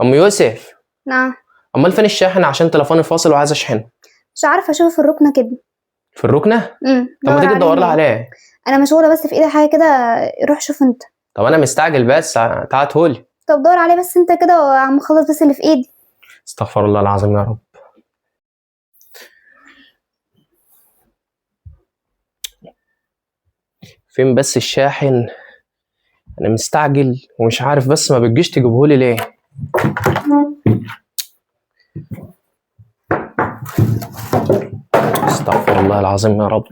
ام يوسف، نعم. امال فين الشاحن؟ عشان تليفوني فاصل وعايز اشحنه. مش عارفه اشوف في الركنه كده. في الركنه؟ طب ما دور تيجي عليه تدور لها هناك. عليه. انا مشغوله بس في ايدي حاجه كده. روح شوف انت. طب انا مستعجل بس تعال هولي. طب دور عليه بس انت كده وعم اخلص بس اللي في ايدي. استغفر الله العظيم يا رب. فين بس الشاحن؟ انا مستعجل ومش عارف بس ما بتجيش تجيبهولي ليه. استغفر الله العظيم يا رب.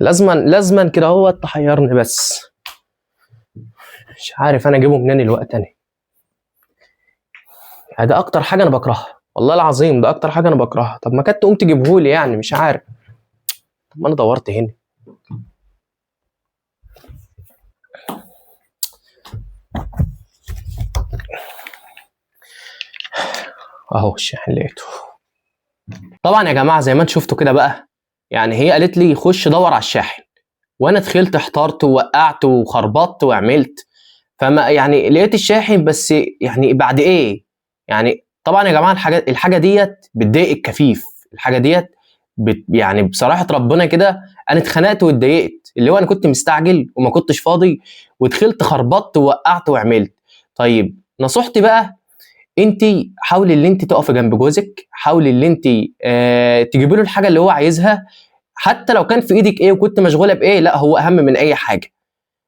لازما كده هو تحيرني بس. مش عارف انا اجيبه منين الوقت تاني. ده اكتر حاجه انا بكرهها والله العظيم، ده اكتر حاجه انا بكرهها. طب ما كنت تقوم تجيبهولي يعني، مش عارف. طب ما انا دورت هنا. اهو الشاحن لقيته. طبعا يا جماعه زي ما انتم شفتوا كده بقى، يعني هي قالت لي خش دور على الشاحن، وانا دخلت احترت ووقعت وخربطت وعملت. فما يعني لقيت الشاحن، بس يعني بعد ايه؟ يعني طبعا يا جماعه الحاجه ديت بتضايق الكفيف. الحاجه ديت يعني بصراحه ربنا كده انا اتخنقت واتضايقت، اللي هو انا كنت مستعجل وما كنتش فاضي ودخلت خربطت ووقعت وعملت. طيب نصيحتي بقى، انت حاولي اللي انت تقفي جنب جوزك، حاولي اللي انت تجيبي له الحاجه اللي هو عايزها، حتى لو كان في ايدك ايه وكنت مشغوله بايه، لا هو اهم من اي حاجه.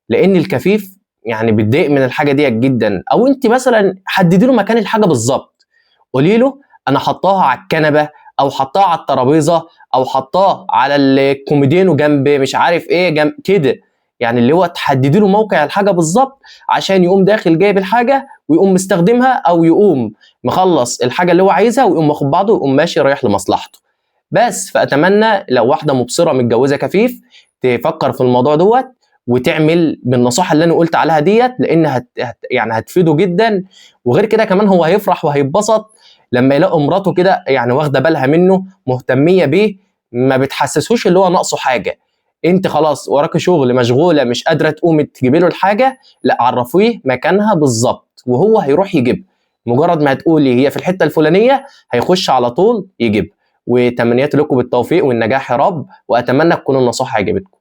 لان الكفيف يعني بيتضايق من الحاجه ديت جدا. او انت مثلا حددي له مكان الحاجه بالظبط، قولي له انا حطاها على الكنبه، او حطاها على الترابيزه، او حطاها على الكوميدينو جنب مش عارف ايه جنب كده. يعني اللي هو تحددي له موقع الحاجه بالظبط، عشان يقوم داخل جايب الحاجه ويقوم مستخدمها، او يقوم مخلص الحاجه اللي هو عايزها ويقوم واخد بعضه ويقوم ماشي رايح لمصلحته. بس فاتمنى لو واحده مبصره متجوزه كفيف تفكر في الموضوع دوت، وتعمل بالنصيحه اللي انا قلت عليها ديت، لان يعني هتفيده جدا. وغير كده كمان هو هيفرح وهيتبسط لما يلاقي مراته كده يعني واخده بالها منه، مهتميه بيه، ما بتحسسوش اللي هو ناقصه حاجه. انت خلاص وراكي شغل، مشغوله، مش قادره تقومي تجيبي له الحاجه، لا عرفيه مكانها بالظبط وهو هيروح يجيبها. مجرد ما هتقولي هي في الحته الفلانيه هيخش على طول يجيب. وتمنياتي لكم بالتوفيق والنجاح يا رب، واتمنى تكون النصيحه عجبتكم.